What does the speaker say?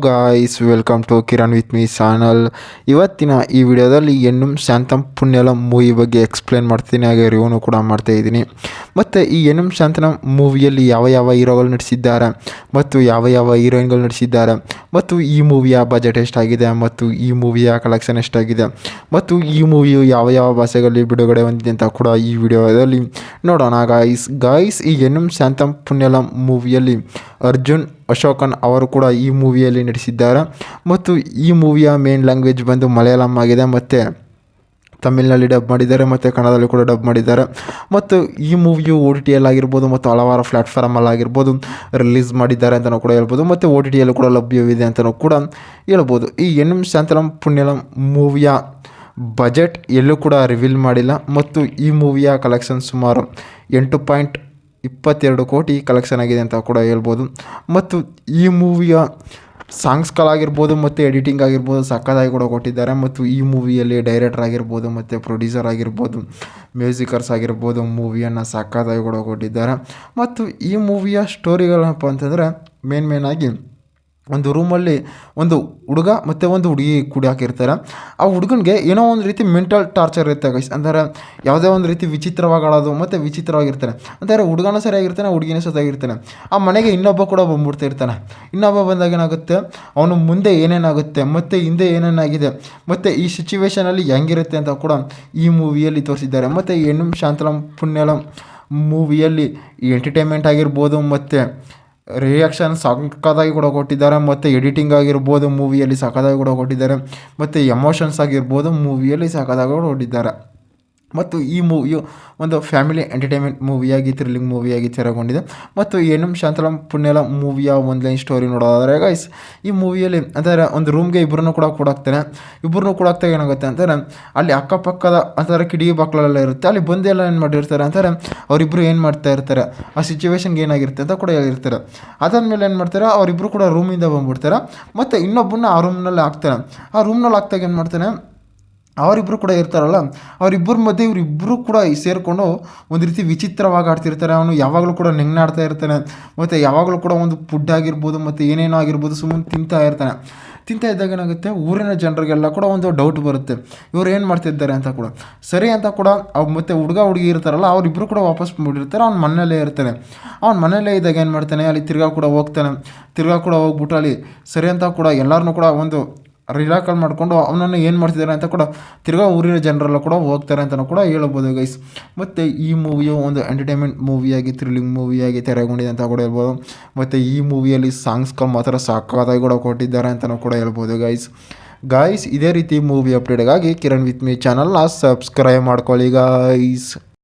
Guys welcome to Kiran with me channel. ಇವತ್ತಿನ ಈ ವಿಡಿಯೋದಲ್ಲಿ ಎಣ್ಣುಂ ಶಾಂತಂ ಪುಣ್ಯಲಂ ಮೂವಿ ಬಗ್ಗೆ ಎಕ್ಸ್ಪ್ಲೇನ್ ಮಾಡ್ತೀನಿ, ಹಾಗೆ ರಿವ್ಯೂನು ಕೂಡ ಮಾಡ್ತಾಯಿದ್ದೀನಿ. ಮತ್ತು ಈ ಎಣ್ಣುಂ ಶಾಂತನಂ ಮೂವಿಯಲ್ಲಿ ಯಾವ ಯಾವ ಹೀರೋಗಳು ನಟಿಸಿದ್ದಾರೆ ಮತ್ತು ಯಾವ ಯಾವ ಹೀರೋಯಿನ್ಗಳು ನಟಿಸಿದ್ದಾರೆ ಮತ್ತು ಈ ಮೂವಿಯ ಬಜೆಟ್ ಎಷ್ಟಾಗಿದೆ ಮತ್ತು ಈ ಮೂವಿಯ ಕಲೆಕ್ಷನ್ ಎಷ್ಟಾಗಿದೆ ಮತ್ತು ಈ ಮೂವಿಯು ಯಾವ ಯಾವ ಭಾಷೆಗಳಲ್ಲಿ ಬಿಡುಗಡೆ ಹೊಂದಿದೆ ಅಂತ ಕೂಡ ಈ ವಿಡಿಯೋದಲ್ಲಿ ನೋಡೋಣ. ಗಾಯ್ಸ್ ಈ ಎಣ್ಣುಂ ಶಾಂತಂ ಪುಣ್ಯಲಂ ಮೂವಿಯಲ್ಲಿ ಅರ್ಜುನ್ ಅಶೋಕನ್ ಅವರು ಕೂಡ ಈ ಮೂವಿಯಲ್ಲಿ ನಟಿಸಿದ್ದಾರೆ ಮತ್ತು ಈ ಮೂವಿಯ ಮೇನ್ ಲ್ಯಾಂಗ್ವೇಜ್ ಬಂದು ಮಲಯಾಳಂ ಆಗಿದೆ ಮತ್ತು ತಮಿಳಿನಲ್ಲಿ ಡಬ್ ಮಾಡಿದ್ದಾರೆ ಮತ್ತು ಕನ್ನಡದಲ್ಲಿ ಕೂಡ ಡಬ್ ಮಾಡಿದ್ದಾರೆ. ಮತ್ತು ಈ ಮೂವಿಯು OTT ಆಗಿರ್ಬೋದು ಮತ್ತು ಹಲವಾರು ಪ್ಲ್ಯಾಟ್ಫಾರ್ಮಲ್ಲಾಗಿರ್ಬೋದು ರಿಲೀಸ್ ಮಾಡಿದ್ದಾರೆ ಅಂತಲೂ ಕೂಡ ಹೇಳ್ಬೋದು ಮತ್ತು OTTಯಲ್ಲೂ ಕೂಡ ಲಭ್ಯವಿದೆ ಅಂತಲೂ ಕೂಡ ಹೇಳ್ಬೋದು. ಈ ಎಣ್ಣುಂ ಶಾಂತಂ ಪುಣ್ಯಲಂ ಮೂವಿಯ ಬಜೆಟ್ ಎಲ್ಲೂ ಕೂಡ ರಿವೀಲ್ ಮಾಡಿಲ್ಲ ಮತ್ತು ಈ ಮೂವಿಯ ಕಲೆಕ್ಷನ್ ಸುಮಾರು 8.22 ಕೋಟಿ ಕಲೆಕ್ಷನ್ ಆಗಿದೆ ಅಂತ ಕೂಡ ಹೇಳ್ಬೋದು. ಮತ್ತು ಈ ಮೂವಿಯ ಸಾಂಗ್ಸ್ಗಳಾಗಿರ್ಬೋದು ಮತ್ತು ಎಡಿಟಿಂಗ್ ಆಗಿರ್ಬೋದು ಸಕ್ಕತ್ತಾಗಿ ಕೂಡ ಕೊಟ್ಟಿದ್ದಾರೆ. ಮತ್ತು ಈ ಮೂವಿಯಲ್ಲಿ ಡೈರೆಕ್ಟರ್ ಆಗಿರ್ಬೋದು ಮತ್ತು ಪ್ರೊಡ್ಯೂಸರ್ ಆಗಿರ್ಬೋದು, ಮ್ಯೂಸಿಕರ್ಸ್ ಆಗಿರ್ಬೋದು ಮೂವಿಯನ್ನು ಸಕ್ಕತ್ತಾಗಿ ಕೂಡ ಕೊಟ್ಟಿದ್ದಾರೆ. ಮತ್ತು ಈ ಮೂವಿಯ ಸ್ಟೋರಿಗಳೇನಪ್ಪ ಅಂತಂದರೆ ಮೇನ್ ಆಗಿ ಒಂದು ರೂಮಲ್ಲಿ ಒಂದು ಹುಡುಗ ಮತ್ತು ಒಂದು ಹುಡುಗಿ ಕೂಡಿ ಹಾಕಿರ್ತಾರೆ. ಆ ಹುಡುಗನಿಗೆ ಏನೋ ಒಂದು ರೀತಿ ಮೆಂಟಲ್ ಟಾರ್ಚರ್ ಇರುತ್ತೆ ಗೈಸ್. ಅಂದರೆ ಯಾವುದೇ ಒಂದು ರೀತಿ ವಿಚಿತ್ರವಾಗಿ ಆಡೋದು ಮತ್ತು ವಿಚಿತ್ರವಾಗಿರ್ತಾನೆ. ಅಂದರೆ ಹುಡುಗನೂ ಸರಿಯಾಗಿರ್ತಾನೆ, ಹುಡುಗಿನೂ ಸರಿಯಾಗಿರ್ತಾನೆ. ಆ ಮನೆಗೆ ಇನ್ನೊಬ್ಬ ಕೂಡ ಬಂದ್ಬಿಡ್ತಿರ್ತಾನೆ. ಇನ್ನೊಬ್ಬ ಬಂದಾಗ ಏನಾಗುತ್ತೆ, ಅವನು ಮುಂದೆ ಏನೇನಾಗುತ್ತೆ ಮತ್ತು ಹಿಂದೆ ಏನೇನಾಗಿದೆ ಮತ್ತು ಈ ಸಿಚುವೇಷನಲ್ಲಿ ಹೆಂಗಿರುತ್ತೆ ಅಂತ ಕೂಡ ಈ ಮೂವಿಯಲ್ಲಿ ತೋರಿಸಿದ್ದಾರೆ. ಮತ್ತು ಈ ಎಣ್ಣುಂ ಶಾಂತಂ ಪುಣ್ಯಲಂ ಮೂವಿಯಲ್ಲಿ ಈ ಎಂಟರ್ಟೈನ್ಮೆಂಟ್ ಆಗಿರ್ಬೋದು ಮತ್ತು ರಿಯಾಕ್ಷನ್ ಸಕ್ಕತ್ತಾಗಿ ಕೂಡ ಕೊಟ್ಟಿದ್ದಾರೆ ಮತ್ತು ಎಡಿಟಿಂಗ್ ಆಗಿರ್ಬೋದು ಮೂವಿಯಲ್ಲಿ ಸಕ್ಕತ್ತಾಗಿ ಕೂಡ ಕೊಟ್ಟಿದ್ದಾರೆ ಮತ್ತು ಎಮೋಷನ್ಸ್ ಆಗಿರ್ಬೋದು ಮೂವಿಯಲ್ಲಿ ಸಕ್ಕತ್ತಾಗಿ ಕೂಡ ಕೊಟ್ಟಿದ್ದಾರೆ. ಮತ್ತು ಈ ಮೂವಿಯು ಒಂದು ಫ್ಯಾಮಿಲಿ ಎಂಟರ್ಟೈನ್ಮೆಂಟ್ ಮೂವಿಯಾಗಿ ಥ್ರಿಲ್ಲಿಂಗ್ ಮೂವಿಯಾಗಿ ತೆರೆಗೊಂಡಿದೆ. ಮತ್ತು ಎಣ್ಣುಂ ಶಾಂತಂ ಪುಣ್ಯಲಂ ಮೂವಿಯ ಒಂದು ಲೈನ್ ಸ್ಟೋರಿ ನೋಡೋದಾದರೆ ಗೈಸ್, ಈ ಮೂವಿಯಲ್ಲಿ ಅಂದರೆ ಒಂದು ರೂಮ್ಗೆ ಇಬ್ಬರನ್ನು ಕೂಡ ಕೂಡಾಕ್ತಾನೆ. ಇಬ್ಬರನ್ನು ಕೂಡಾಕ್ತಾಗ ಏನಾಗುತ್ತೆ ಅಂತಾರೆ, ಅಲ್ಲಿ ಅಕ್ಕಪಕ್ಕದ ಅಂತಾರೆ ಕಿಟಕಿ ಬಾಕ್ಲೆಲ್ಲ ಇರುತ್ತೆ, ಅಲ್ಲಿ ಬಂದೆಲ್ಲ ಏನು ಮಾಡಿರ್ತಾರೆ ಅಂತಾರೆ ಅವರಿಬ್ಬರು ಏನು ಮಾಡ್ತಾ ಇರ್ತಾರೆ, ಆ ಸಿಚುವೇಶನ್ಗೆ ಏನಾಗಿರುತ್ತೆ ಅಂತ ಕೂಡ ಹೇಳಿರ್ತಾರೆ. ಅದಾದಮೇಲೆ ಏನು ಮಾಡ್ತಾರೆ, ಅವರಿಬ್ಬರು ಕೂಡ ರೂಮಿಂದ ಬಂದ್ಬಿಡ್ತಾರೆ ಮತ್ತು ಇನ್ನೊಬ್ಬನ ಆ ರೂಮ್ನಲ್ಲಿ ಹಾಕ್ತಾರೆ. ಆ ರೂಮ್ನಲ್ಲಿ ಹಾಕ್ತಾಗ ಏನು ಮಾಡ್ತಾನೆ, ಅವರಿಬ್ಬರು ಕೂಡ ಇರ್ತಾರಲ್ಲ, ಅವರಿಬ್ಬರ ಮಧ್ಯೆ ಇವರಿಬ್ಬರು ಕೂಡ ಸೇರಿಕೊಂಡು ಒಂದು ರೀತಿ ವಿಚಿತ್ರವಾಗಿ ಆಡ್ತಿರ್ತಾರೆ. ಅವನು ಯಾವಾಗಲೂ ಕೂಡ ನೆಗ್ನಾಡ್ತಾ ಇರ್ತಾನೆ ಮತ್ತು ಯಾವಾಗಲೂ ಕೂಡ ಒಂದು ಫುಡ್ ಆಗಿರ್ಬೋದು ಮತ್ತು ಏನೇನೋ ಆಗಿರ್ಬೋದು ಸುಮ್ಮನೆ ತಿಂತಾ ಇದ್ದಾಗ ಏನಾಗುತ್ತೆ, ಊರಿನ ಜನರಿಗೆಲ್ಲ ಕೂಡ ಒಂದು ಡೌಟ್ ಬರುತ್ತೆ, ಇವ್ರು ಏನು ಮಾಡ್ತಿದ್ದಾರೆ ಅಂತ ಕೂಡ. ಸರಿ ಅಂತ ಕೂಡ ಅವ್ರು ಮತ್ತು ಹುಡುಗಿ ಇರ್ತಾರಲ್ಲ ಅವರಿಬ್ಬರು ಕೂಡ ವಾಪಸ್ ಬಂದ್ಬಿಟ್ಟಿರ್ತಾರೆ. ಅವ್ನ ಮನೆಯಲ್ಲೇ ಇರ್ತಾನೆ. ಅವ್ನ ಮನೆಯಲ್ಲೇ ಇದ್ದಾಗ ಏನು ಮಾಡ್ತಾನೆ, ಅಲ್ಲಿ ತಿರ್ಗಾ ಕೂಡ ಹೋಗ್ಬಿಟ್ಟು ಅಲ್ಲಿ ಸರಿ ಅಂತ ಕೂಡ ಎಲ್ಲರನ್ನೂ ಕೂಡ ಒಂದು ರಿಲಾಕಲ್ ಮಾಡಿಕೊಂಡು ಅವನನ್ನು ಏನು ಮಾಡ್ತಿದ್ದಾರೆ ಅಂತ ಕೂಡ ತಿರ್ಗಾ ಊರಿನ ಜನರೆಲ್ಲ ಕೂಡ ಹೋಗ್ತಾರೆ ಅಂತಲೂ ಕೂಡ ಹೇಳ್ಬೋದು ಗೈಸ್. ಮತ್ತು ಈ ಮೂವಿಯು ಒಂದು ಎಂಟರ್ಟೈನ್ಮೆಂಟ್ ಮೂವಿಯಾಗಿ ಥ್ರಿಲ್ಲಿಂಗ್ ಮೂವಿಯಾಗಿ ತೆರೆಗೊಂಡಿದೆ ಅಂತ ಕೂಡ ಹೇಳ್ಬೋದು. ಮತ್ತು ಈ ಮೂವಿಯಲ್ಲಿ ಸಾಂಗ್ಸ್ಗಳು ಮಾತ್ರ ಸಕ್ಕತ್ತಾಗಿ ಕೂಡ ಕೊಟ್ಟಿದ್ದಾರೆ ಅಂತಲೂ ಕೂಡ ಹೇಳ್ಬೋದು ಗೈಸ್. ಇದೇ ರೀತಿ ಮೂವಿ ಅಪ್ಡೇಟ್ಗಾಗಿ ಕಿರಣ್ ವಿತ್ ಮೀ ಚಾನಲ್ನ ಸಬ್ಸ್ಕ್ರೈಬ್ ಮಾಡ್ಕೊಳ್ಳಿ ಗೈಸ್.